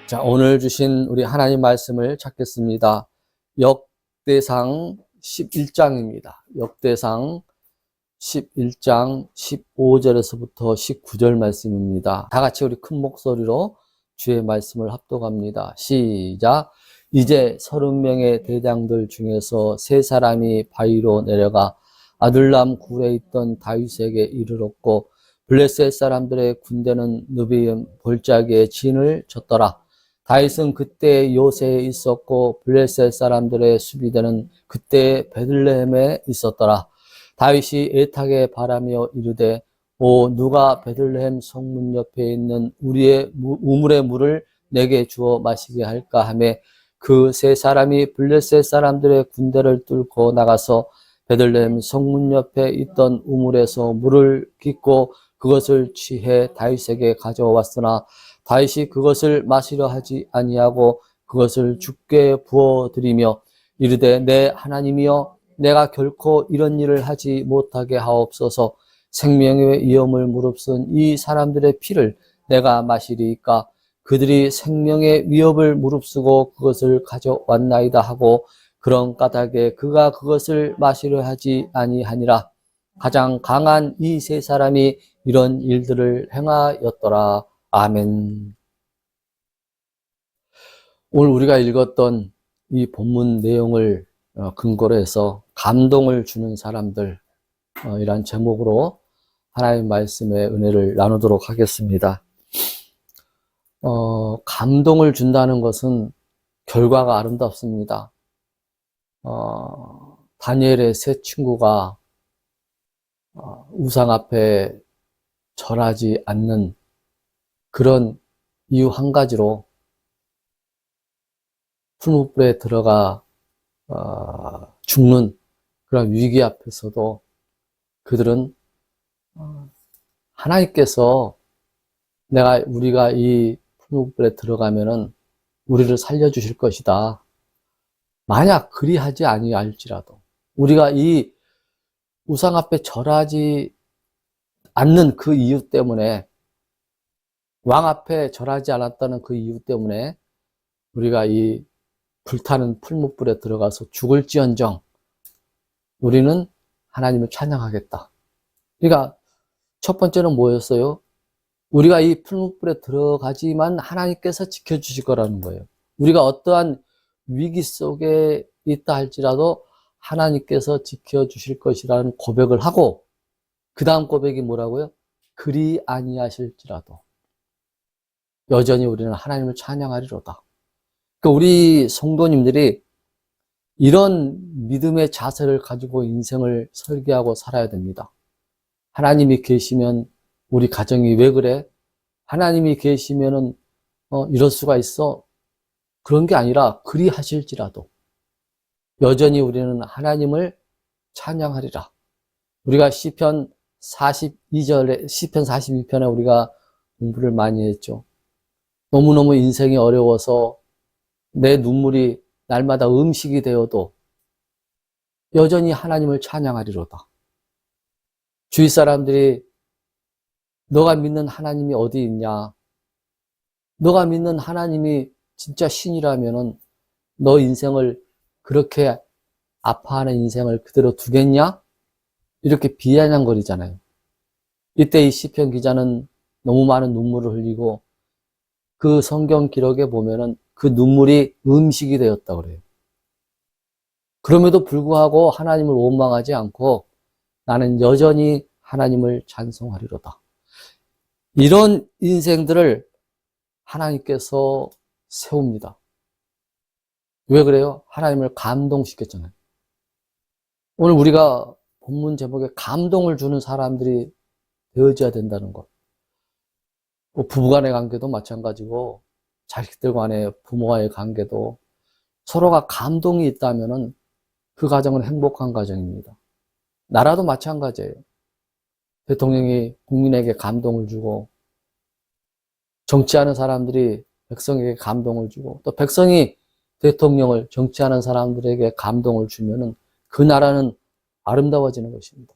자, 오늘 주신 우리 하나님 말씀을 찾겠습니다. 역대상 11장입니다. 역대상 11장 15절에서부터 19절 말씀입니다. 다 같이 우리 큰 목소리로 주의 말씀을 합독합니다. 시작. 이제 30명의 대장들 중에서 세 사람이 바위로 내려가 아둘람 굴에 있던 다윗에게 이르렀고, 블레셋 사람들의 군대는 느비임 볼자기에 진을 쳤더라. 다윗은 그때 요새에 있었고 블레셋 사람들의 수비대는 그때 베들레헴에 있었더라. 다윗이 애타게 바라며 이르되, 오 누가 베들레헴 성문 옆에 있는 우리의 우물의 물을 내게 주어 마시게 할까 하매, 그 세 사람이 블레셋 사람들의 군대를 뚫고 나가서 베들레헴 성문 옆에 있던 우물에서 물을 깃고 그것을 취해 다윗에게 가져왔으나 다윗이 그것을 마시려 하지 아니하고 그것을 주께 부어드리며 이르되, 내 하나님이여, 내가 결코 이런 일을 하지 못하게 하옵소서. 생명의 위험을 무릅쓴 이 사람들의 피를 내가 마시리이까? 그들이 생명의 위협을 무릅쓰고 그것을 가져왔나이다 하고, 그런 까닭에 그가 그것을 마시려 하지 아니하니라. 가장 강한 이 세 사람이 이런 일들을 행하였더라. 아멘. 오늘 우리가 읽었던 이 본문 내용을 근거로 해서 감동을 주는 사람들, 이란 제목으로 하나님의 말씀의 은혜를 나누도록 하겠습니다. 감동을 준다는 것은 결과가 아름답습니다. 다니엘의 세 친구가 우상 앞에 절하지 않는 그런 이유 한 가지로 풀무불에 들어가 죽는 그런 위기 앞에서도 그들은 하나님께서 우리가 이 풀무불에 들어가면은 우리를 살려주실 것이다. 만약 그리하지 아니할지라도 우리가 이 우상 앞에 절하지 않는 그 이유 때문에, 왕 앞에 절하지 않았다는 그 이유 때문에 우리가 이 불타는 풀무불에 들어가서 죽을지언정 우리는 하나님을 찬양하겠다. 그러니까 첫 번째는 뭐였어요? 우리가 이 풀무불에 들어가지만 하나님께서 지켜주실 거라는 거예요. 우리가 어떠한 위기 속에 있다 할지라도 하나님께서 지켜주실 것이라는 고백을 하고, 그 다음 고백이 뭐라고요? 그리 아니하실지라도 여전히 우리는 하나님을 찬양하리로다. 그러니까 우리 성도님들이 이런 믿음의 자세를 가지고 인생을 설계하고 살아야 됩니다. 하나님이 계시면 우리 가정이 왜 그래? 하나님이 계시면은 이럴 수가 있어? 그런 게 아니라 그리 하실지라도 여전히 우리는 하나님을 찬양하리라. 우리가 시편 42편에 우리가 공부를 많이 했죠. 너무너무 인생이 어려워서 내 눈물이 날마다 음식이 되어도 여전히 하나님을 찬양하리로다. 주위 사람들이 너가 믿는 하나님이 어디 있냐? 너가 믿는 하나님이 진짜 신이라면은 너 인생을 그렇게 아파하는 인생을 그대로 두겠냐? 이렇게 비아냥거리잖아요. 이때 이 시편 기자는 너무 많은 눈물을 흘리고 그 성경 기록에 보면은 그 눈물이 음식이 되었다고 그래요. 그럼에도 불구하고 하나님을 원망하지 않고 나는 여전히 하나님을 찬송하리로다. 이런 인생들을 하나님께서 세웁니다. 왜 그래요? 하나님을 감동시켰잖아요. 오늘 우리가 본문 제목에 감동을 주는 사람들이 되어져야 된다는 것. 부부간의 관계도 마찬가지고 자식들 간의 부모와의 관계도 서로가 감동이 있다면은 그 가정은 행복한 가정입니다. 나라도 마찬가지예요. 대통령이 국민에게 감동을 주고 정치하는 사람들이 백성에게 감동을 주고 또 백성이 대통령을 정치하는 사람들에게 감동을 주면은 그 나라는 아름다워지는 것입니다.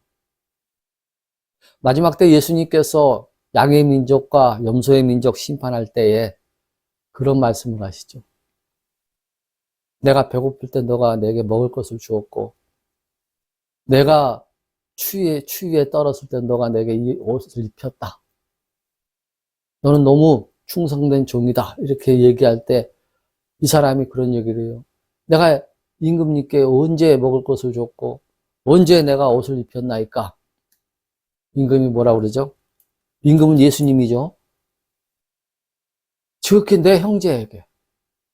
마지막 때 예수님께서 양의 민족과 염소의 민족 심판할 때에 그런 말씀을 하시죠. 내가 배고플 때 너가 내게 먹을 것을 주었고, 내가 추위에 떨었을 때 너가 내게 이 옷을 입혔다. 너는 너무 충성된 종이다. 이렇게 얘기할 때 이 사람이 그런 얘기를 해요. 내가 임금님께 언제 먹을 것을 줬고 언제 내가 옷을 입혔나이까? 임금이 뭐라 그러죠? 임금은 예수님이죠. 지극히 내 형제에게,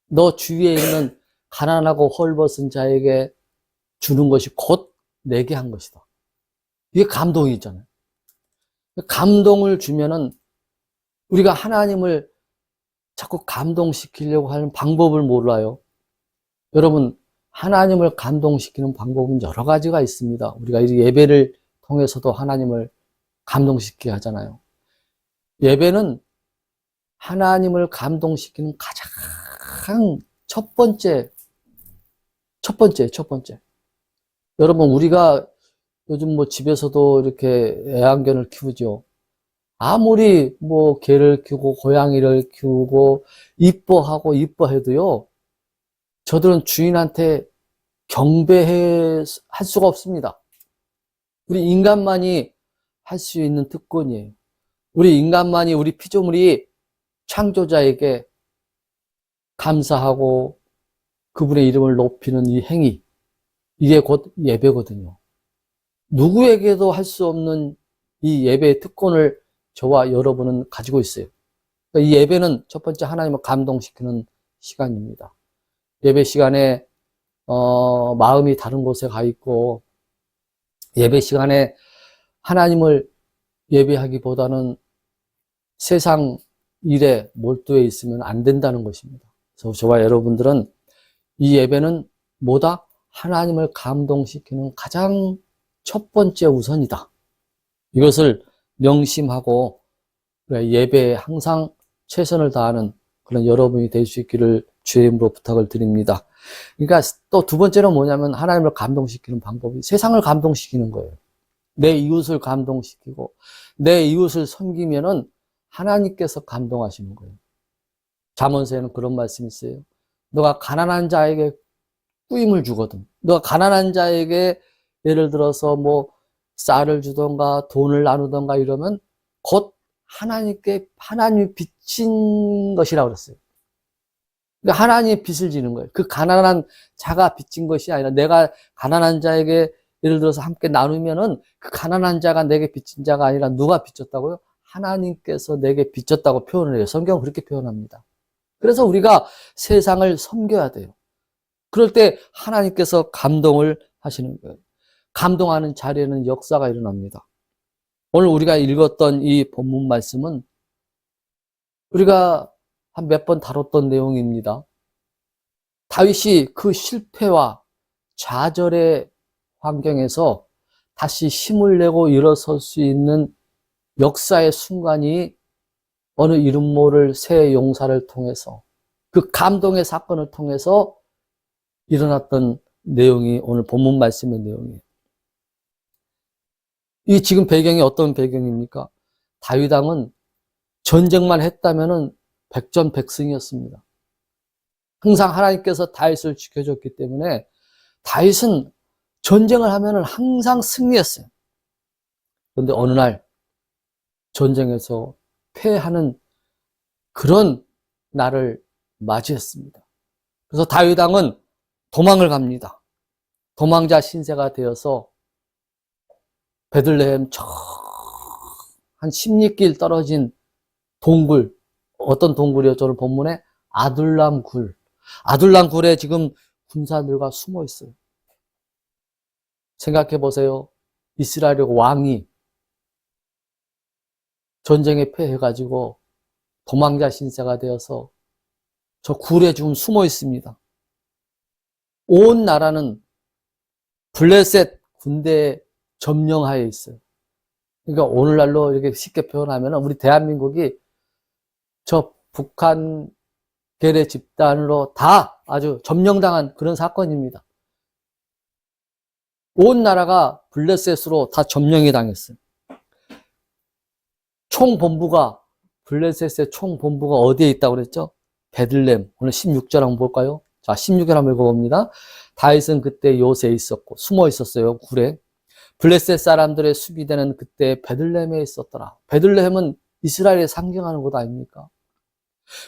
너 주위에 있는 가난하고 헐벗은 자에게 주는 것이 곧 내게 한 것이다. 이게 감동이잖아요. 감동을 주면은 우리가 하나님을 자꾸 감동시키려고 하는 방법을 몰라요. 여러분, 하나님을 감동시키는 방법은 여러 가지가 있습니다. 우리가 이 예배를 통해서도 하나님을 감동시키게 하잖아요. 예배는 하나님을 감동시키는 가장 첫 번째. 여러분, 우리가 요즘 뭐 집에서도 이렇게 애완견을 키우죠. 아무리 뭐 개를 키우고 고양이를 키우고 이뻐해도요, 저들은 주인한테 경배할 수가 없습니다. 우리 인간만이 할 수 있는 특권이에요. 우리 인간만이, 우리 피조물이 창조자에게 감사하고 그분의 이름을 높이는 이 행위, 이게 곧 예배거든요. 누구에게도 할 수 없는 이 예배의 특권을 저와 여러분은 가지고 있어요. 이 예배는 첫 번째 하나님을 감동시키는 시간입니다. 예배 시간에 마음이 다른 곳에 가 있고, 예배 시간에 하나님을 예배하기보다는 세상 일에 몰두해 있으면 안 된다는 것입니다. 그래서 저와 여러분들은 이 예배는 뭐다? 하나님을 감동시키는 가장 첫 번째 우선이다. 이것을 명심하고 예배에 항상 최선을 다하는 그런 여러분이 될 수 있기를 주의 이름으로 부탁을 드립니다. 그러니까 또 두 번째는 뭐냐면 하나님을 감동시키는 방법이 세상을 감동시키는 거예요. 내 이웃을 감동시키고 내 이웃을 섬기면은 하나님께서 감동하시는 거예요. 잠언서에는 그런 말씀이 있어요. 너가 가난한 자에게 꾸임을 주거든. 너가 가난한 자에게 예를 들어서 뭐 쌀을 주던가 돈을 나누던가 이러면 곧 하나님이 빚진 것이라고 그랬어요. 그러니까 하나님의 빚을 지는 거예요. 그 가난한 자가 빚진 것이 아니라 내가 가난한 자에게 예를 들어서 함께 나누면은 그 가난한 자가 내게 빚진 자가 아니라 누가 빚졌다고요? 하나님께서 내게 빚졌다고 표현을 해요. 성경은 그렇게 표현합니다. 그래서 우리가 세상을 섬겨야 돼요. 그럴 때 하나님께서 감동을 하시는 거예요. 감동하는 자리에는 역사가 일어납니다. 오늘 우리가 읽었던 이 본문 말씀은 우리가 한 몇 번 다뤘던 내용입니다. 다윗이 그 실패와 좌절의 환경에서 다시 힘을 내고 일어설 수 있는 역사의 순간이 어느 이름 모를 새 용사를 통해서 그 감동의 사건을 통해서 일어났던 내용이 오늘 본문 말씀의 내용이에요. 이 지금 배경이 어떤 배경입니까? 다윗 왕은 전쟁만 했다면은 백전백승이었습니다. 항상 하나님께서 다윗을 지켜줬기 때문에 다윗은 전쟁을 하면은 항상 승리했어요. 그런데 어느 날 전쟁에서 패하는 그런 날을 맞이했습니다. 그래서 다윗 왕은 도망을 갑니다. 도망자 신세가 되어서 베들레헴 한 10리길 떨어진 동굴, 어떤 동굴이었죠? 오늘 본문에 아둘람 굴. 아둘람 굴에 지금 군사들과 숨어 있어요. 생각해 보세요. 이스라엘 왕이 전쟁에 패해가지고 도망자 신세가 되어서 저 굴에 지금 숨어 있습니다. 온 나라는 블레셋 군대의 점령하에 있어요. 그러니까 오늘날로 이렇게 쉽게 표현하면 우리 대한민국이 저 북한 괴뢰 집단으로 다 아주 점령당한 그런 사건입니다. 온 나라가 블레셋으로 다 점령이 당했어요. 총본부가 블레셋의 총본부가 어디에 있다고 그랬죠? 베들레헴. 오늘 16절 한번 볼까요? 자, 16절 한번 읽어봅니다. 다윗은 그때 요새에 있었고 숨어 있었어요. 굴에. 블레셋 사람들의 수비대는 그때 베들레헴에 있었더라. 베들레헴은 이스라엘에 상징하는 곳 아닙니까?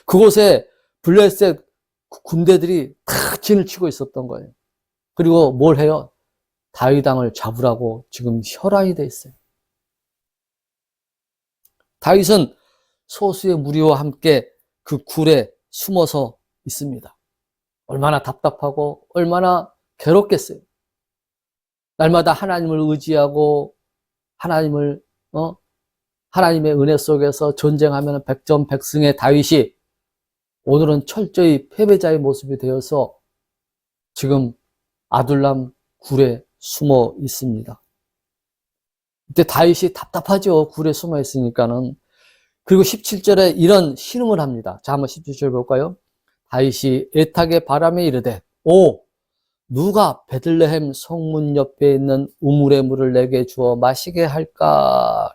그곳에 블레셋 군대들이 다 진을 치고 있었던 거예요. 그리고 뭘 해요? 다윗 왕을 잡으라고 지금 혈안이 돼 있어요. 다윗은 소수의 무리와 함께 그 굴에 숨어서 있습니다. 얼마나 답답하고 얼마나 괴롭겠어요. 날마다 하나님을 의지하고 하나님의 은혜 속에서 전쟁하면 백전백승의 다윗이 오늘은 철저히 패배자의 모습이 되어서 지금 아둘람 굴에 숨어 있습니다. 이때 다윗이 답답하죠. 굴에 숨어 있으니까는. 그리고 17절에 이런 신음을 합니다. 자, 한번 17절 볼까요? 다윗이 애타게 바람에 이르되, 오, 누가 베들레헴 성문 옆에 있는 우물의 물을 내게 주어 마시게 할까?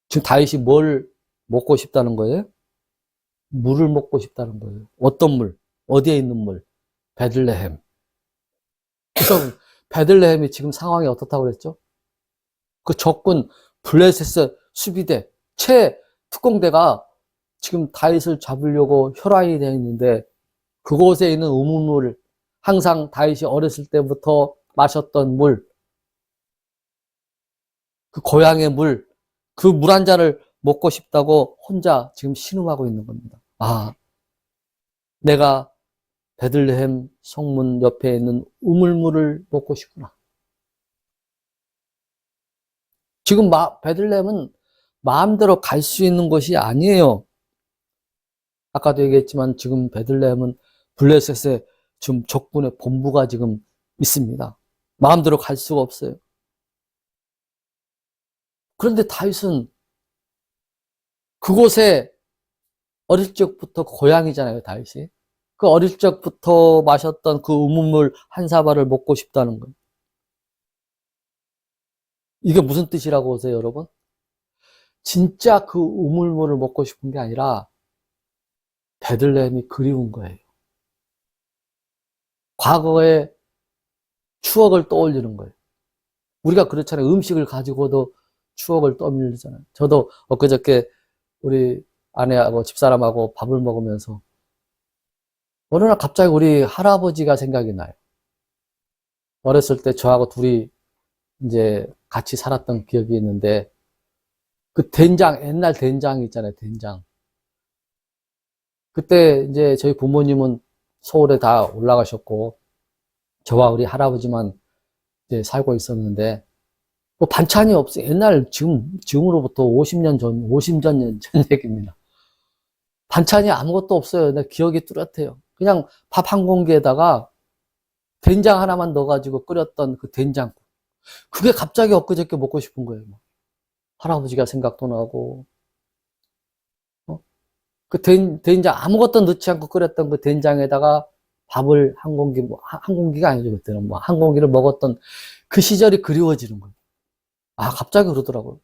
지금 다윗이 뭘 먹고 싶다는 거예요? 물을 먹고 싶다는 거예요. 어떤 물? 어디에 있는 물? 베들레헴. 그래서 베들레헴이 지금 상황이 어떻다고 그랬죠? 그 적군 블레셋 수비대 최 특공대가 지금 다윗을 잡으려고 혈안이 되어 있는데 그곳에 있는 우물물, 항상 다윗이 어렸을 때부터 마셨던 물, 그 고향의 물, 그 물 한 잔을 먹고 싶다고 혼자 지금 신음하고 있는 겁니다. 아, 내가 베들레헴 성문 옆에 있는 우물물을 먹고 싶구나. 지금 베들레헴은 마음대로 갈 수 있는 곳이 아니에요. 아까도 얘기했지만 지금 베들레헴은 블레셋의 지금 적군의 본부가 지금 있습니다. 마음대로 갈 수가 없어요. 그런데 다윗은 그곳에 어릴 적부터 고향이잖아요, 다윗이. 그 어릴 적부터 마셨던 그 우물물 한 사발을 먹고 싶다는 거예요. 이게 무슨 뜻이라고 보세요, 여러분? 진짜 그 우물물을 먹고 싶은 게 아니라 베들레헴이 그리운 거예요. 과거의 추억을 떠올리는 거예요. 우리가 그렇잖아요. 음식을 가지고도 추억을 떠밀리잖아요. 저도 엊그저께 우리 아내하고 집사람하고 밥을 먹으면서 어느 날 갑자기 우리 할아버지가 생각이 나요. 어렸을 때 저하고 둘이 이제 같이 살았던 기억이 있는데 그 된장, 옛날 된장 있잖아요, 된장. 그때 이제 저희 부모님은 서울에 다 올라가셨고 저와 우리 할아버지만 이제 살고 있었는데 뭐 반찬이 없어요. 옛날 지금으로부터 50년 전, 50년 전 얘기입니다. 반찬이 아무것도 없어요. 내 기억이 뚜렷해요. 그냥 밥 한 공기에다가 된장 하나만 넣어가지고 끓였던 그 된장국. 그게 갑자기 엊그저께 먹고 싶은 거예요. 할아버지가 생각도 나고, 그 된장 아무것도 넣지 않고 끓였던 그 된장에다가 밥을 한 공기, 한 공기가 아니죠. 그때는 한 공기를 먹었던 그 시절이 그리워지는 거예요. 아, 갑자기 그러더라고요.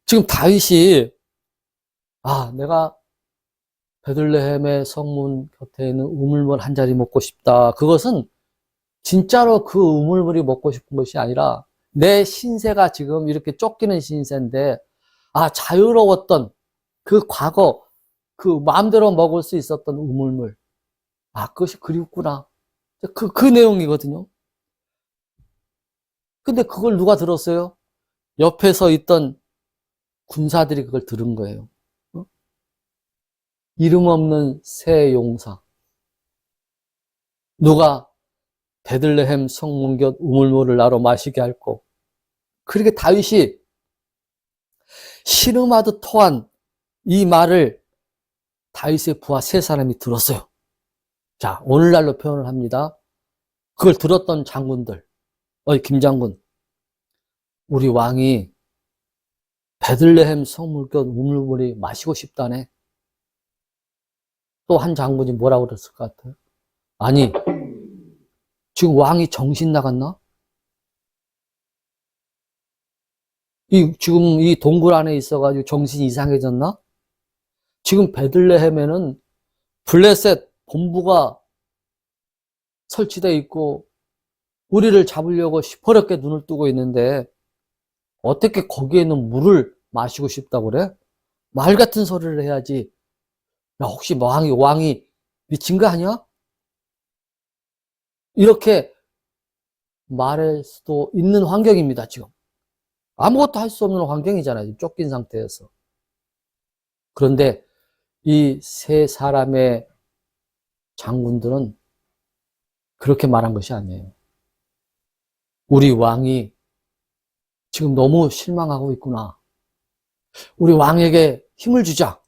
지금 다윗이, 내가 베들레헴의 성문 곁에 있는 우물물 한 자리 먹고 싶다. 그것은 진짜로 그 우물물이 먹고 싶은 것이 아니라 내 신세가 지금 이렇게 쫓기는 신세인데, 자유로웠던 그 과거, 그 마음대로 먹을 수 있었던 우물물. 그것이 그립구나. 그 내용이거든요. 근데 그걸 누가 들었어요? 옆에서 있던 군사들이 그걸 들은 거예요. 이름 없는 새 용사. 누가 베들레헴 성문 곁 우물물을 나로 마시게 할꼬. 그렇게 다윗이 신음하듯 토한 이 말을 다윗의 부하 세 사람이 들었어요. 자, 오늘날로 표현을 합니다. 그걸 들었던 장군들. 김장군. 우리 왕이 베들레헴 성문 곁 우물물이 마시고 싶다네. 또 한 장군이 뭐라고 그랬을 것 같아요? 아니, 지금 왕이 정신 나갔나? 지금 이 동굴 안에 있어가지고 정신이 이상해졌나? 지금 베들레헴에는 블레셋 본부가 설치되어 있고 우리를 잡으려고 시퍼렇게 눈을 뜨고 있는데 어떻게 거기에 있는 물을 마시고 싶다고 그래? 말 같은 소리를 해야지. 야, 혹시 왕이 미친 거 아니야? 이렇게 말할 수도 있는 환경입니다, 지금. 아무것도 할 수 없는 환경이잖아요, 쫓긴 상태에서. 그런데 이 세 사람의 장군들은 그렇게 말한 것이 아니에요. 우리 왕이 지금 너무 실망하고 있구나. 우리 왕에게 힘을 주자.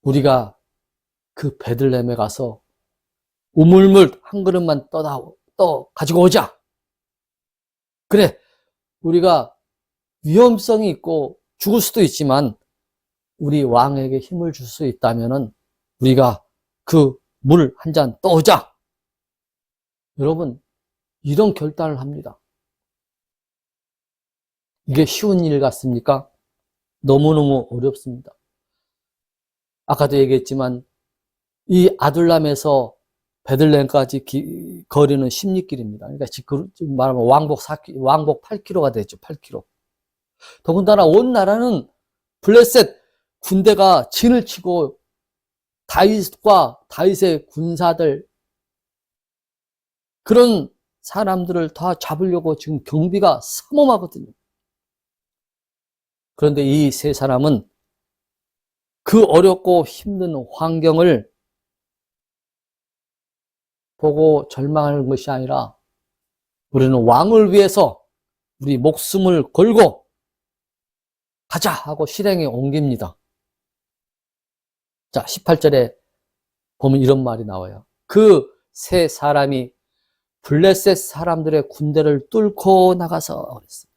우리가 그 베들레헴에 가서 우물물 한 그릇만 떠 가지고 오자. 그래, 우리가 위험성이 있고 죽을 수도 있지만 우리 왕에게 힘을 줄 수 있다면은 우리가 그 물 한 잔 떠오자. 여러분, 이런 결단을 합니다. 이게 쉬운 일 같습니까? 너무너무 어렵습니다. 아까도 얘기했지만 이 아둘람에서 베들레헴까지 거리는 10리길입니다. 그러니까 지금 말하면 왕복 8km가 되죠. 8km. 더군다나 온 나라는 블레셋 군대가 진을 치고 다윗과 다윗의 군사들 그런 사람들을 다 잡으려고 지금 경비가 삼엄하거든요. 그런데 이 세 사람은 그 어렵고 힘든 환경을 보고 절망하는 것이 아니라 우리는 왕을 위해서 우리 목숨을 걸고 가자 하고 실행에 옮깁니다. 자, 18절에 보면 이런 말이 나와요. 그 세 사람이 블레셋 사람들의 군대를 뚫고 나가서 그랬어요.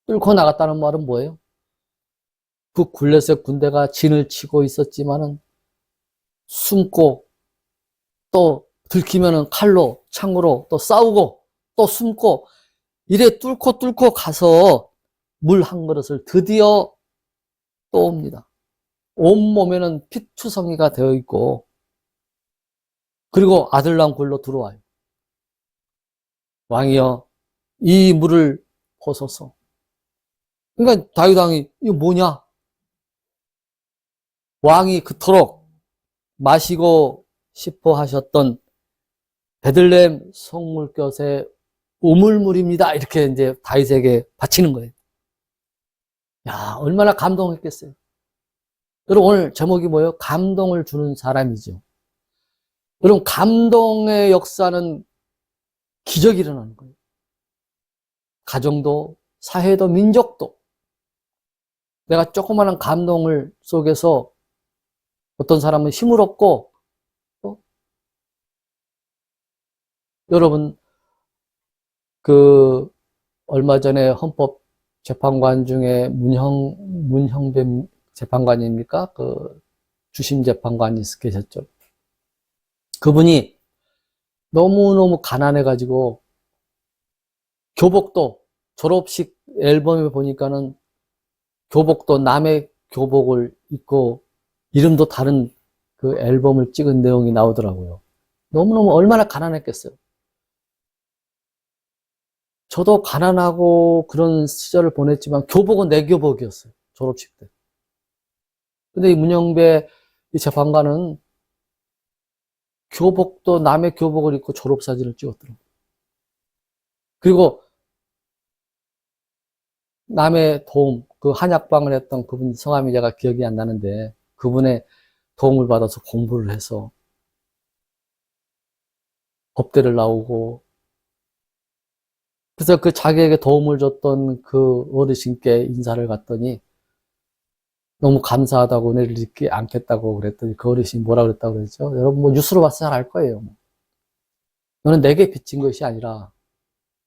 뚫고 나갔다는 말은 뭐예요? 그 블레셋 군대가 진을 치고 있었지만은 숨고 또 들키면은 칼로 창으로 또 싸우고 또 숨고 이래 뚫고 가서 물 한 그릇을 드디어 또 옵니다. 온몸에는 피투성이가 되어 있고 그리고 아들랑 굴로 들어와요. 왕이여 이 물을 벗어서. 그러니까 다윗 왕이 이거 뭐냐? 왕이 그토록 마시고 싶어 하셨던 베들레헴 성물곁의 우물물입니다. 이렇게 이제 다윗에게 바치는 거예요. 야, 얼마나 감동했겠어요. 여러분 오늘 제목이 뭐예요? 감동을 주는 사람이죠. 여러분 감동의 역사는 기적이 일어나는 거예요. 가정도 사회도 민족도 내가 조그마한 감동을 속에서 어떤 사람은 힘을 얻고 여러분 그 얼마 전에 헌법 재판관 중에 문형배 재판관입니까? 그 주심 재판관이 계셨죠. 그분이 너무너무 가난해가지고 교복도 졸업식 앨범에 보니까는 교복도 남의 교복을 입고 이름도 다른 그 앨범을 찍은 내용이 나오더라고요. 너무너무 얼마나 가난했겠어요. 저도 가난하고 그런 시절을 보냈지만 교복은 내 교복이었어요. 졸업식 때. 근데 이 문영배 이 재판관은 교복도 남의 교복을 입고 졸업사진을 찍었더라고요. 그리고 남의 도움, 그 한약방을 했던 그분 성함이 제가 기억이 안 나는데 그분의 도움을 받아서 공부를 해서 법대를 나오고 그래서 그 자기에게 도움을 줬던 그 어르신께 인사를 갔더니 너무 감사하다고 은혜를 잊지 않겠다고 그랬더니 그 어르신이 뭐라 그랬다고 그랬죠? 여러분 뭐 뉴스로 봐서 잘 알 거예요. 너는 내게 빚진 것이 아니라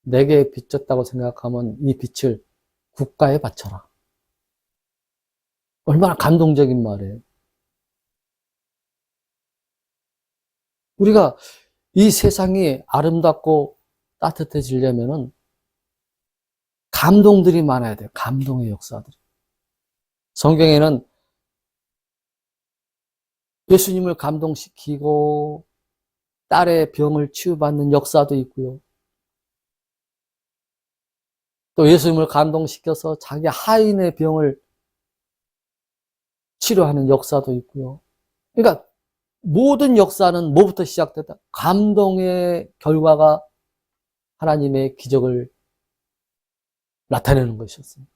내게 빚졌다고 생각하면 이 빚을 국가에 바쳐라. 얼마나 감동적인 말이에요. 우리가 이 세상이 아름답고 따뜻해지려면은 감동들이 많아야 돼요. 감동의 역사들이. 성경에는 예수님을 감동시키고 딸의 병을 치유받는 역사도 있고요. 또 예수님을 감동시켜서 자기 하인의 병을 치료하는 역사도 있고요. 그러니까 모든 역사는 뭐부터 시작됐다? 감동의 결과가 하나님의 기적을 나타내는 것이었습니다.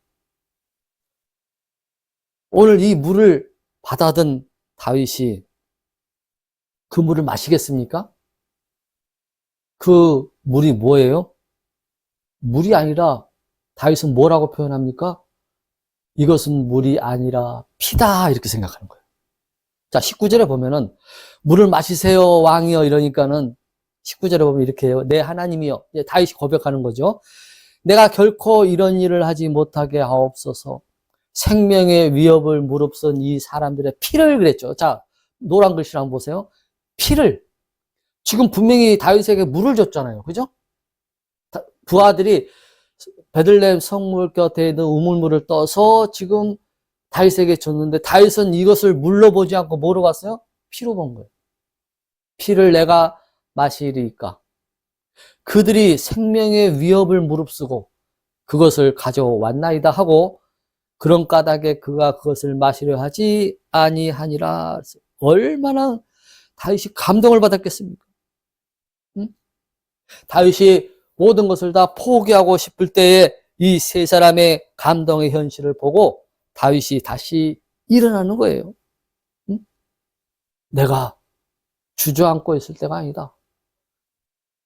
오늘 이 물을 받아든 다윗이 그 물을 마시겠습니까? 그 물이 뭐예요? 물이 아니라 다윗은 뭐라고 표현합니까? 이것은 물이 아니라 피다, 이렇게 생각하는 거예요. 자, 19절에 보면은 물을 마시세요 왕이여 이러니까는 19절에 보면 이렇게 해요. 내 하나님이여. 다윗이 고백하는 거죠. 내가 결코 이런 일을 하지 못하게 하옵소서. 생명의 위협을 무릅쓴 이 사람들의 피를 그랬죠. 자, 노란 글씨를 한번 보세요. 피를. 지금 분명히 다윗에게 물을 줬잖아요. 그죠? 부하들이 베들레헴 성물 곁에 있는 우물물을 떠서 지금 다윗에게 줬는데 다윗은 이것을 물로 보지 않고 뭐로 갔어요? 피로 본 거예요. 피를 내가 마시리까. 그들이 생명의 위협을 무릅쓰고 그것을 가져왔나이다 하고 그런 까닭에 그가 그것을 마시려 하지 아니하니라. 얼마나 다윗이 감동을 받았겠습니까? 응? 다윗이 모든 것을 다 포기하고 싶을 때에 이 세 사람의 감동의 현실을 보고 다윗이 다시 일어나는 거예요. 응? 내가 주저앉고 있을 때가 아니다.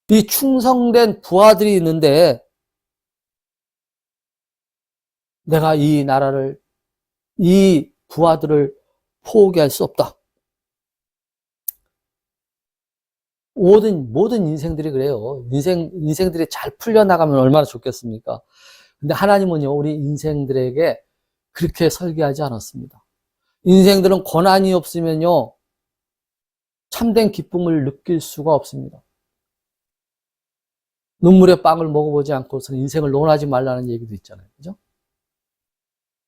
이 충성된 부하들이 있는데 내가 이 나라를, 이 부하들을 포기할 수 없다. 모든 인생들이 그래요. 인생들이 잘 풀려나가면 얼마나 좋겠습니까? 근데 하나님은요, 우리 인생들에게 그렇게 설계하지 않았습니다. 인생들은 고난이 없으면요, 참된 기쁨을 느낄 수가 없습니다. 눈물의 빵을 먹어보지 않고서는 인생을 논하지 말라는 얘기도 있잖아요. 그죠?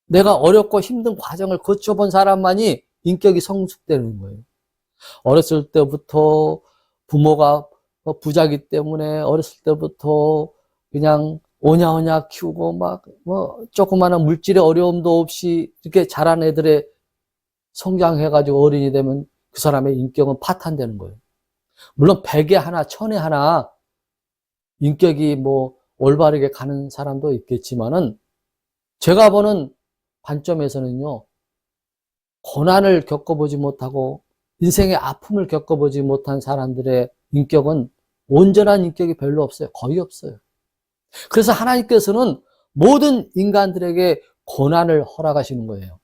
내가 어렵고 힘든 과정을 거쳐본 사람만이 인격이 성숙되는 거예요. 어렸을 때부터 부모가 부자기 때문에 어렸을 때부터 그냥 오냐오냐 키우고 막 조그마한 물질의 어려움도 없이 이렇게 자란 애들의 성장해가지고 어른이 되면 그 사람의 인격은 파탄되는 거예요. 물론 100에 하나, 1000에 하나 인격이 올바르게 가는 사람도 있겠지만은 제가 보는 관점에서는요, 고난을 겪어보지 못하고 인생의 아픔을 겪어보지 못한 사람들의 인격은 온전한 인격이 별로 없어요. 거의 없어요. 그래서 하나님께서는 모든 인간들에게 고난을 허락하시는 거예요.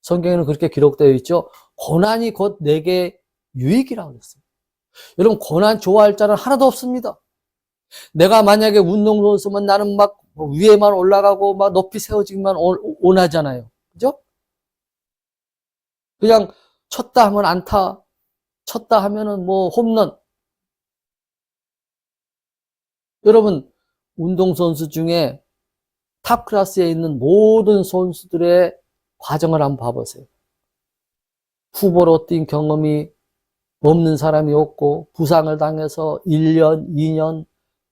성경에는 그렇게 기록되어 있죠. 고난이 곧 내게 유익이라고 했어요. 여러분, 고난 좋아할 자는 하나도 없습니다. 내가 만약에 운동선수면 나는 막 위에만 올라가고 막 높이 세워지기만 원하잖아요. 그죠? 그냥 쳤다 하면 안타, 쳤다 하면은 홈런. 여러분, 운동선수 중에 탑 클래스에 있는 모든 선수들의 과정을 한번 봐보세요. 후보로 뛴 경험이 없는 사람이 없고 부상을 당해서 1년, 2년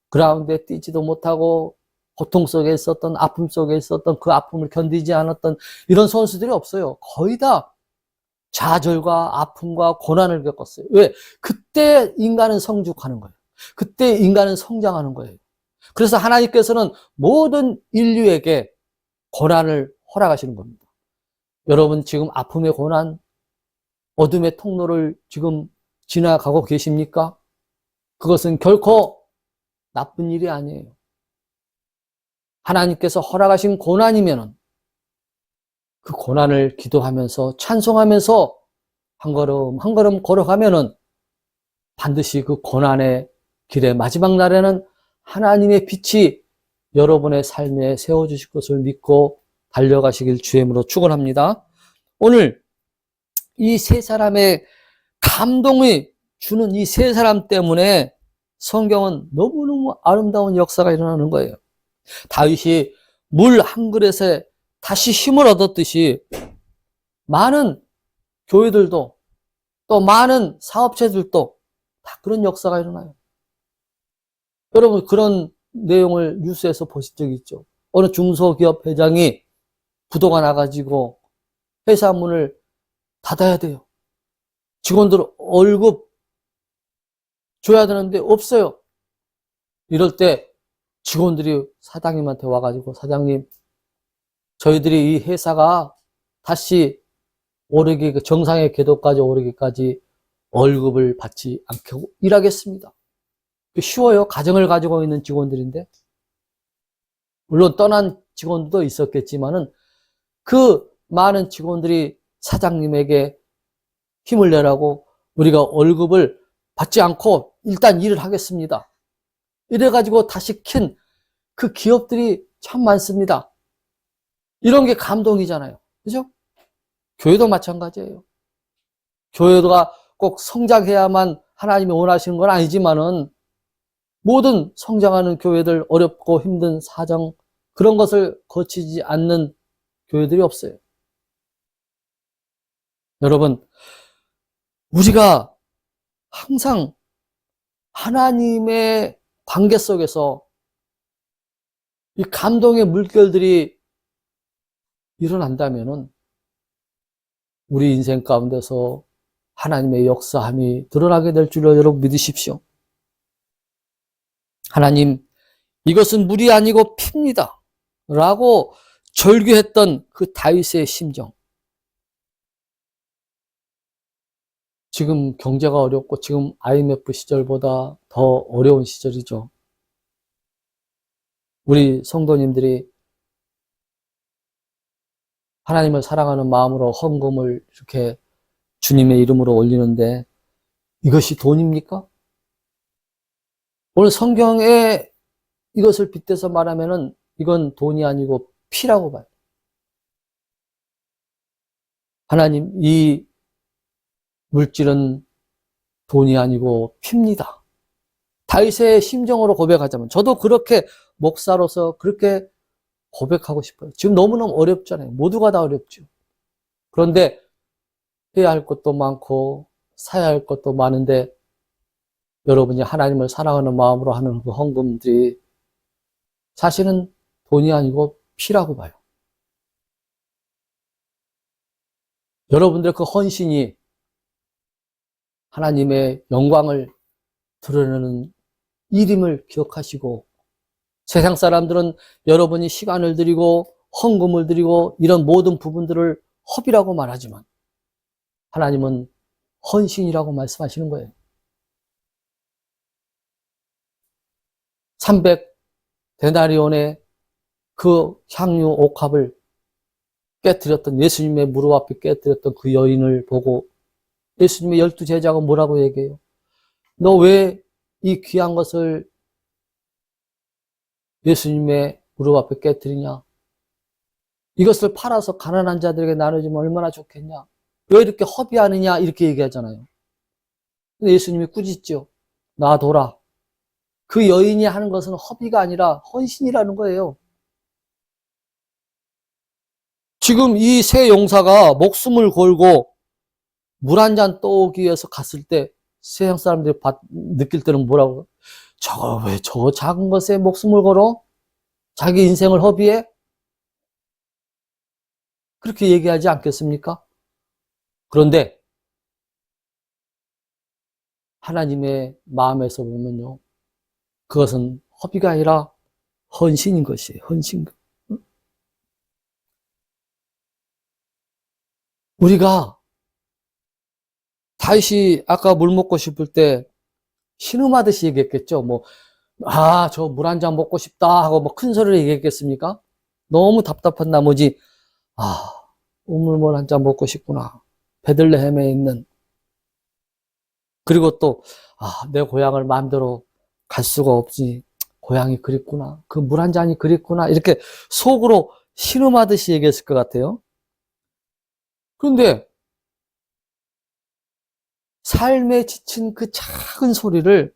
그라운드에 뛰지도 못하고 고통 속에 있었던, 아픔 속에 있었던, 그 아픔을 견디지 않았던 이런 선수들이 없어요. 거의 다 좌절과 아픔과 고난을 겪었어요. 왜? 그때 인간은 성숙하는 거예요. 그때 인간은 성장하는 거예요. 그래서 하나님께서는 모든 인류에게 고난을 허락하시는 겁니다. 여러분 지금 아픔의 고난, 어둠의 통로를 지금 지나가고 계십니까? 그것은 결코 나쁜 일이 아니에요. 하나님께서 허락하신 고난이면은 그 고난을 기도하면서 찬송하면서 한 걸음 한 걸음 걸어가면은 반드시 그 고난의 길의 마지막 날에는 하나님의 빛이 여러분의 삶에 세워주실 것을 믿고 달려가시길 주임으로 축원합니다. 오늘 이 세 사람의 감동이 주는 이 세 사람 때문에 성경은 너무너무 아름다운 역사가 일어나는 거예요. 다윗이 물 한 그릇에 다시 힘을 얻었듯이 많은 교회들도 또 많은 사업체들도 다 그런 역사가 일어나요. 여러분 그런 내용을 뉴스에서 보신 적이 있죠. 어느 중소기업 회장이 부도가 나가지고 회사 문을 닫아야 돼요. 직원들 월급 줘야 되는데 없어요. 이럴 때 직원들이 사장님한테 와가지고 사장님 저희들이 이 회사가 다시 오르기 정상의 궤도까지 오르기까지 월급을 받지 않게 일하겠습니다. 쉬워요. 가정을 가지고 있는 직원들인데 물론 떠난 직원들도 있었겠지만은 그 많은 직원들이 사장님에게 힘을 내라고 우리가 월급을 받지 않고 일단 일을 하겠습니다. 이래가지고 다시 킨 그 기업들이 참 많습니다. 이런 게 감동이잖아요. 그죠? 교회도 마찬가지예요. 교회가 꼭 성장해야만 하나님이 원하시는 건 아니지만은 모든 성장하는 교회들 어렵고 힘든 사정 그런 것을 거치지 않는 교회들이 없어요. 여러분 우리가 항상 하나님의 관계 속에서 이 감동의 물결들이 일어난다면은 우리 인생 가운데서 하나님의 역사함이 드러나게 될 줄로 여러분 믿으십시오. 하나님, 이것은 물이 아니고 피입니다. 라고 절규했던 그 다윗의 심정. 지금 경제가 어렵고 지금 IMF 시절보다 더 어려운 시절이죠. 우리 성도님들이 하나님을 사랑하는 마음으로 헌금을 이렇게 주님의 이름으로 올리는데 이것이 돈입니까? 오늘 성경에 이것을 빗대서 말하면은 이건 돈이 아니고 피라고 봐요. 하나님, 이 물질은 돈이 아니고 피입니다. 다윗의 심정으로 고백하자면 저도 그렇게 목사로서 그렇게 고백하고 싶어요. 지금 너무너무 어렵잖아요. 모두가 다 어렵죠. 그런데 해야 할 것도 많고 사야 할 것도 많은데 여러분이 하나님을 사랑하는 마음으로 하는 그 헌금들이 사실은 돈이 아니고 피라고 봐요. 여러분들의 그 헌신이 하나님의 영광을 드러내는 일임을 기억하시고 세상 사람들은 여러분이 시간을 드리고 헌금을 드리고 이런 모든 부분들을 허비라고 말하지만 하나님은 헌신이라고 말씀하시는 거예요. 300데나리온의 그 향유 옥합을 깨뜨렸던 예수님의 무릎 앞에 깨뜨렸던 그 여인을 보고 예수님의 12제자가 뭐라고 얘기해요? 너 왜 이 귀한 것을 예수님의 무릎 앞에 깨뜨리냐? 이것을 팔아서 가난한 자들에게 나눠주면 얼마나 좋겠냐? 왜 이렇게 허비하느냐? 이렇게 얘기하잖아요. 근데 예수님이 꾸짖죠. 놔둬라. 그 여인이 하는 것은 허비가 아니라 헌신이라는 거예요. 지금 이 세 용사가 목숨을 걸고 물 한 잔 떠오기 위해서 갔을 때 세상 사람들이 느낄 때는 뭐라고? 저거 왜 저 작은 것에 목숨을 걸어? 자기 인생을 허비해? 그렇게 얘기하지 않겠습니까? 그런데 하나님의 마음에서 보면요. 그것은 허비가 아니라 헌신인 것이에요. 헌신. 우리가 다윗이 아까 물 먹고 싶을 때 신음하듯이 얘기했겠죠. 저 물 한 잔 먹고 싶다 하고 큰 소리로 얘기했겠습니까? 너무 답답한 나머지, 우물물 한 잔 먹고 싶구나. 베들레헴에 있는. 그리고 또, 내 고향을 마음대로 갈 수가 없지. 고향이 그립구나. 그 물 한 잔이 그립구나. 이렇게 속으로 신음하듯이 얘기했을 것 같아요. 그런데, 삶에 지친 그 작은 소리를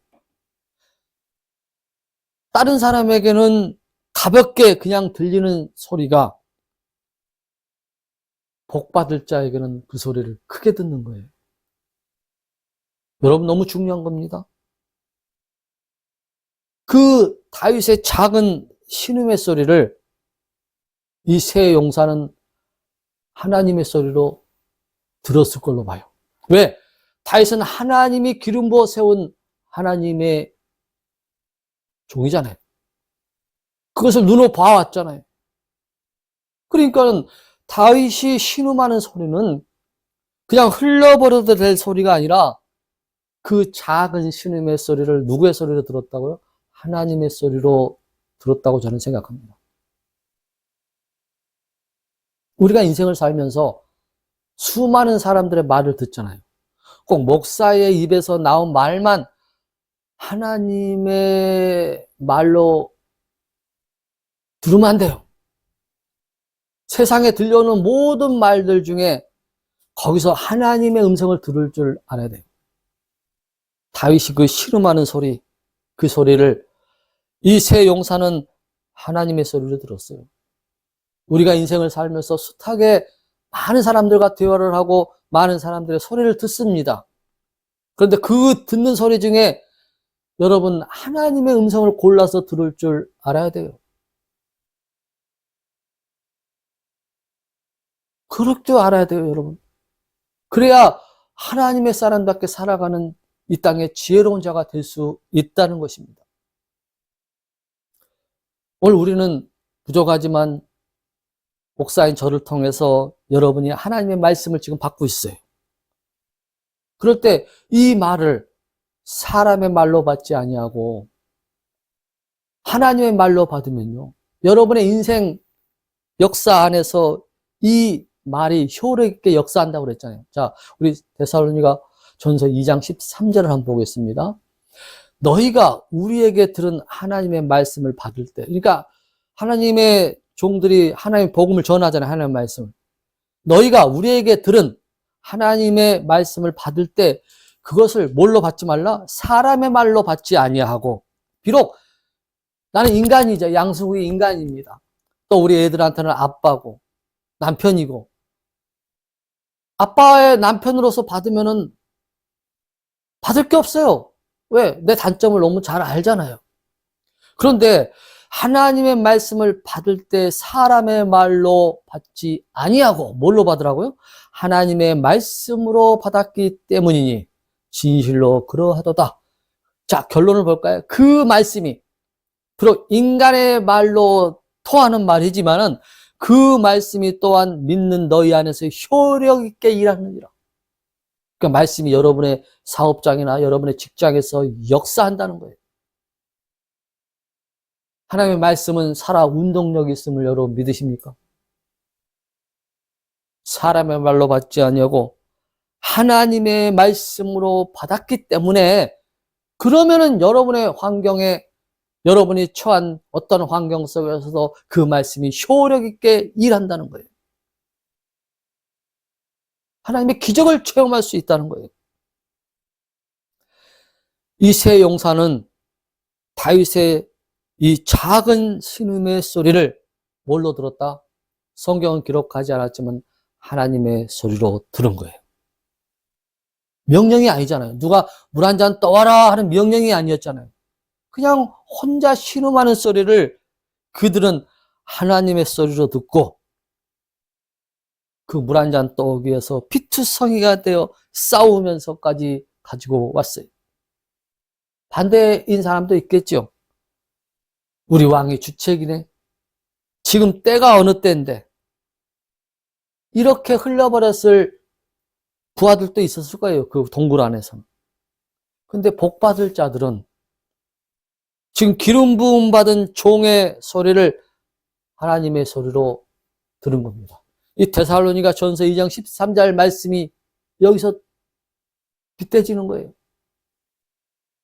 다른 사람에게는 가볍게 그냥 들리는 소리가 복받을 자에게는 그 소리를 크게 듣는 거예요. 여러분, 너무 중요한 겁니다. 그 다윗의 작은 신음의 소리를 이 세 용사는 하나님의 소리로 들었을 걸로 봐요. 왜? 다윗은 하나님이 기름 부어 세운 하나님의 종이잖아요. 그것을 눈으로 봐왔잖아요. 그러니까 다윗이 신음하는 소리는 그냥 흘러버려도 될 소리가 아니라 그 작은 신음의 소리를 누구의 소리로 들었다고요? 하나님의 소리로 들었다고 저는 생각합니다. 우리가 인생을 살면서 수많은 사람들의 말을 듣잖아요. 꼭 목사의 입에서 나온 말만 하나님의 말로 들으면 안 돼요. 세상에 들려오는 모든 말들 중에 거기서 하나님의 음성을 들을 줄 알아야 돼요. 다윗이 그 신음하는 소리, 그 소리를 이 세 용사는 하나님의 소리를 들었어요. 우리가 인생을 살면서 숱하게 많은 사람들과 대화를 하고 많은 사람들의 소리를 듣습니다. 그런데 그 듣는 소리 중에 여러분 하나님의 음성을 골라서 들을 줄 알아야 돼요. 그럴 줄 알아야 돼요, 여러분. 그래야 하나님의 사람답게 살아가는 이 땅의 지혜로운 자가 될 수 있다는 것입니다. 오늘 우리는 부족하지만 목사인 저를 통해서 여러분이 하나님의 말씀을 지금 받고 있어요. 그럴 때 이 말을 사람의 말로 받지 아니하고 하나님의 말로 받으면요, 여러분의 인생 역사 안에서 이 말이 효력 있게 역사한다고 그랬잖아요. 자, 우리 데살로니가 전서 2장 13절을 한번 보겠습니다. 너희가 우리에게 들은 하나님의 말씀을 받을 때, 그러니까 하나님의 종들이 하나님의 복음을 전하잖아요. 하나님의 말씀을. 너희가 우리에게 들은 하나님의 말씀을 받을 때 그것을 뭘로 받지 말라? 사람의 말로 받지 아니하고, 비록 나는 인간이죠. 양수의 인간입니다. 또 우리 애들한테는 아빠고 남편이고, 아빠의 남편으로서 받으면은 받을 게 없어요. 왜? 내 단점을 너무 잘 알잖아요. 그런데 하나님의 말씀을 받을 때 사람의 말로 받지 아니하고 뭘로 받으라고요? 하나님의 말씀으로 받았기 때문이니 진실로 그러하도다. 자, 결론을 볼까요? 그 말씀이 비록 인간의 말로 토하는 말이지만은 그 말씀이 또한 믿는 너희 안에서 효력 있게 일하느니라. 그러니까 말씀이 여러분의 사업장이나 여러분의 직장에서 역사한다는 거예요. 하나님의 말씀은 살아 운동력이 있음을 여러분 믿으십니까? 사람의 말로 받지 아니하고 하나님의 말씀으로 받았기 때문에, 그러면은 여러분의 환경에 여러분이 처한 어떤 환경 속에서도 그 말씀이 효력 있게 일한다는 거예요. 하나님의 기적을 체험할 수 있다는 거예요. 이 세 용사는 다윗의 이 작은 신음의 소리를 뭘로 들었다? 성경은 기록하지 않았지만 하나님의 소리로 들은 거예요. 명령이 아니잖아요. 누가 물 한 잔 떠와라 하는 명령이 아니었잖아요. 그냥 혼자 신음하는 소리를 그들은 하나님의 소리로 듣고 그 물 한 잔 떠오기 위해서 피투성이가 되어 싸우면서까지 가지고 왔어요. 반대인 사람도 있겠죠. 우리 왕이 주책이네. 지금 때가 어느 때인데 이렇게 흘려버렸을 부하들도 있었을 거예요. 그 동굴 안에서는. 근데 복받을 자들은 지금 기름 부음 받은 종의 소리를 하나님의 소리로 들은 겁니다. 이 데살로니가 전서 2장 13절 말씀이 여기서 빗대지는 거예요.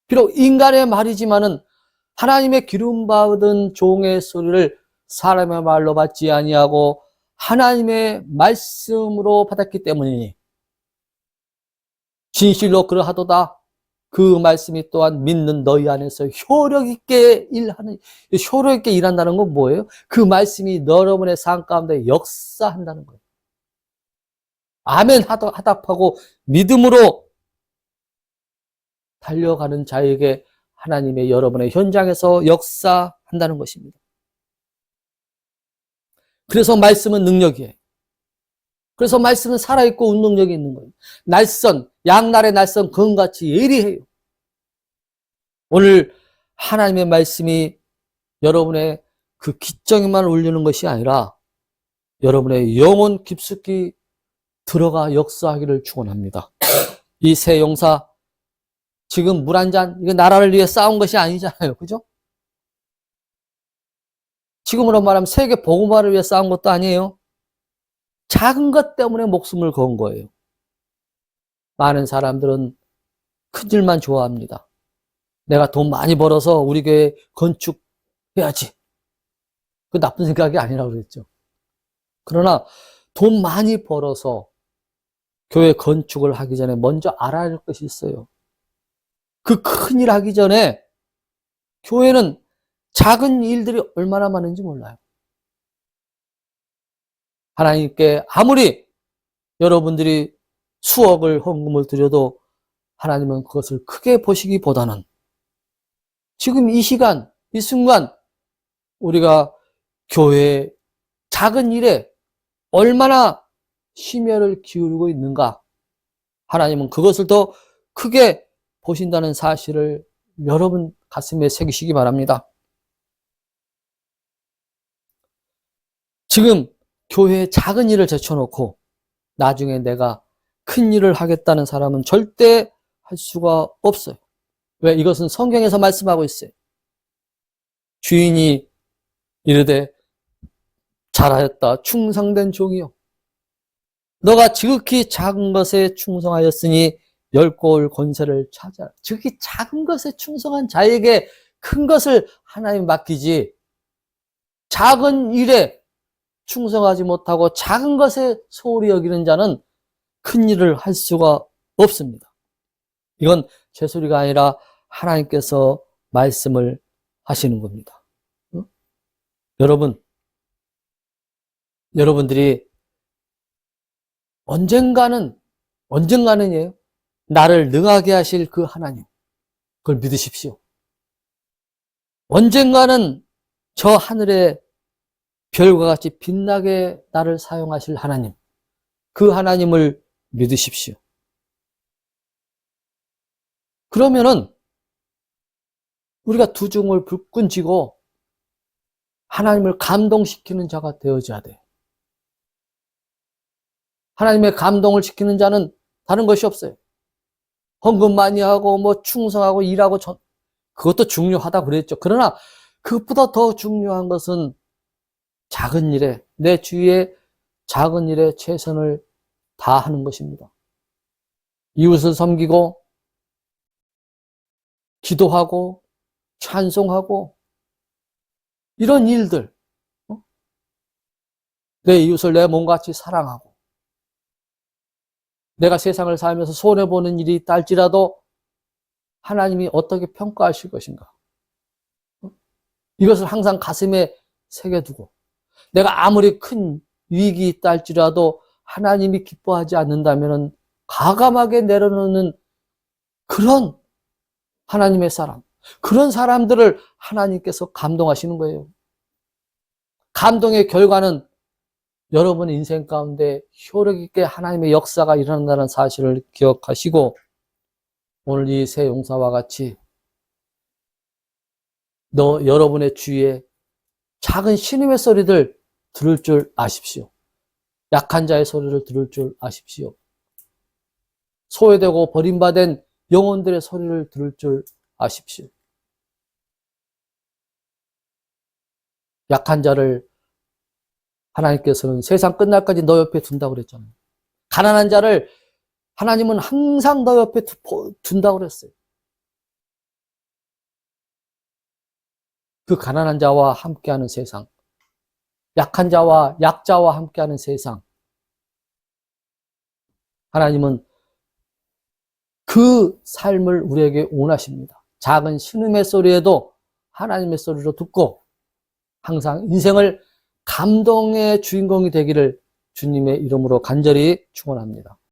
비록 인간의 말이지만은 하나님의 기름 받은 종의 소리를 사람의 말로 받지 아니하고 하나님의 말씀으로 받았기 때문이니 진실로 그러하도다. 그 말씀이 또한 믿는 너희 안에서 효력 있게 일한다는 건 뭐예요? 그 말씀이 여러분의 삶 가운데 역사한다는 거예요. 아멘 하답하고 믿음으로 달려가는 자에게 하나님의 여러분의 현장에서 역사한다는 것입니다. 그래서 말씀은 능력이에요. 그래서 말씀은 살아있고 운동력이 있는 거예요. 날선, 양날의 날선 검같이 예리해요. 오늘 하나님의 말씀이 여러분의 그 기정에만 올리는 것이 아니라 여러분의 영혼 깊숙이 들어가 역사하기를 축원합니다. 이 새 용사, 지금 물 한 잔, 이게 나라를 위해 싸운 것이 아니잖아요. 그죠? 지금으로 말하면 세계 복음화를 위해 싸운 것도 아니에요. 작은 것 때문에 목숨을 건 거예요. 많은 사람들은 큰 일만 좋아합니다. 내가 돈 많이 벌어서 우리 교회 건축해야지. 그 나쁜 생각이 아니라고 그랬죠. 그러나 돈 많이 벌어서 교회 건축을 하기 전에 먼저 알아야 할 것이 있어요. 그 큰 일 하기 전에 교회는 작은 일들이 얼마나 많은지 몰라요. 하나님께 아무리 여러분들이 수억을 헌금을 드려도 하나님은 그것을 크게 보시기보다는 지금 이 시간, 이 순간 우리가 교회의 작은 일에 얼마나 심혈을 기울이고 있는가, 하나님은 그것을 더 크게 보신다는 사실을 여러분 가슴에 새기시기 바랍니다. 지금 교회의 작은 일을 제쳐놓고 나중에 내가 큰 일을 하겠다는 사람은 절대 할 수가 없어요. 왜? 이것은 성경에서 말씀하고 있어요. 주인이 이르되 잘하였다 충성된 종이요, 너가 지극히 작은 것에 충성하였으니 넓고 올 권세를 차지하라. 지극히 작은 것에 충성한 자에게 큰 것을 하나님 맡기지, 작은 일에 충성하지 못하고 작은 것에 소홀히 여기는 자는 큰 일을 할 수가 없습니다. 이건 제 소리가 아니라 하나님께서 말씀을 하시는 겁니다. 여러분들이 언젠가는이에요. 나를 능하게 하실 그 하나님, 그걸 믿으십시오. 언젠가는 저 하늘의 별과 같이 빛나게 나를 사용하실 하나님, 그 하나님을 믿으십시오. 그러면은 우리가 두 종을 불끈 쥐고 하나님을 감동시키는 자가 되어져야 돼. 하나님의 감동을 시키는 자는 다른 것이 없어요. 헌금 많이 하고 뭐 충성하고 일하고 그것도 중요하다 그랬죠. 그러나 그것보다 더 중요한 것은 작은 일에, 내 주위의 작은 일에 최선을 다하는 것입니다. 이웃을 섬기고 기도하고 찬송하고 이런 일들, 내 이웃을 내 몸같이 사랑하고, 내가 세상을 살면서 손해보는 일이 있다 할지라도 하나님이 어떻게 평가하실 것인가, 이것을 항상 가슴에 새겨두고, 내가 아무리 큰 위기 있다 할지라도 하나님이 기뻐하지 않는다면 과감하게 내려놓는 그런 하나님의 사람, 그런 사람들을 하나님께서 감동하시는 거예요. 감동의 결과는 여러분의 인생 가운데 효력 있게 하나님의 역사가 일어난다는 사실을 기억하시고, 오늘 이 새 용사와 같이 여러분의 주위에 작은 신음의 소리들 들을 줄 아십시오. 약한 자의 소리를 들을 줄 아십시오. 소외되고 버림받은 영혼들의 소리를 들을 줄 아십시오. 약한 자를 하나님께서는 세상 끝날까지 너 옆에 둔다고 그랬잖아요. 가난한 자를 하나님은 항상 너 옆에 둔다고 그랬어요. 그 가난한 자와 함께하는 세상, 약한 자와 약자와 함께하는 세상, 하나님은 그 삶을 우리에게 원하십니다. 작은 신음의 소리에도 하나님의 소리로 듣고 항상 인생을 감동의 주인공이 되기를 주님의 이름으로 간절히 축원합니다.